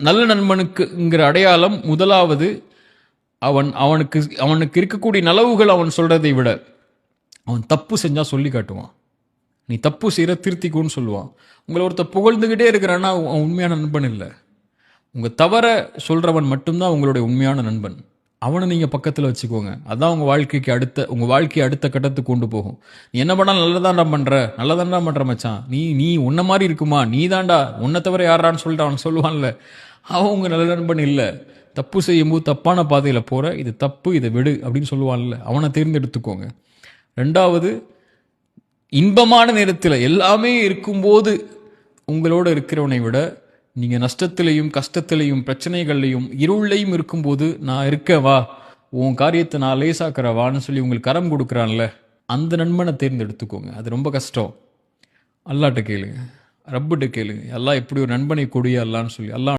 நல்ல நண்பனுக்குங்கிற அடையாளம் முதலாவது அவனுக்கு அவனுக்கு இருக்கக்கூடிய நலவுகள் அவன் சொல்றதை விட அவன் தப்பு செஞ்சா சொல்லி காட்டுவான். நீ தப்பு செய்கிற திருத்திக்குன்னு சொல்லுவான். உங்களை ஒருத்தர் புகழ்ந்துக்கிட்டே இருக்கிறான்னா அவன் உண்மையான நண்பன் இல்லை. உங்கள் தவற சொல்கிறவன் மட்டும்தான் உங்களுடைய உண்மையான நண்பன். அவனை நீங்கள் பக்கத்தில் வச்சுக்கோங்க. அதான் உங்கள் வாழ்க்கையை அடுத்த கட்டத்துக்கு கொண்டு போகும். நீ என்ன பண்ணாலும் நல்லதாண்டா பண்ணுற மச்சான், நீ உன்ன மாதிரி இருக்குமா, நீ தாண்டா உன்னை தவிர யாரான்னு சொல்லிட்டு அவன் சொல்லுவான்ல, அவன் உங்கள் நல்ல நண்பன் இல்லை. தப்பு செய்யும்போது தப்பான பாதையில் போகிற, இது தப்பு, இதை விடு அப்படின்னு சொல்லுவான்ல, அவனை தேர்ந்தெடுத்துக்கோங்க. ரெண்டாவது, இன்பமான நேரத்தில் எல்லாமே இருக்கும்போது உங்களோட இருக்கிறவனை விட நீங்கள் நஷ்டத்திலையும் கஷ்டத்திலையும் பிரச்சனைகள்லையும் இருளையும் இருக்கும்போது நான் இருக்கவா, உன் காரியத்தை நான் லேசாக்கிறவான்னு சொல்லி உங்களுக்கு கரம் கொடுக்குறான்ல, அந்த நண்பனை தேர்ந்தெடுத்துக்கோங்க. அது ரொம்ப கஷ்டம். அல்லாட்ட கேளுங்க, ரப்பிட்ட கேளுங்க, எல்லாம் எப்படி ஒரு நண்பனை கொடியா அல்லான்னு சொல்லி. அல்லா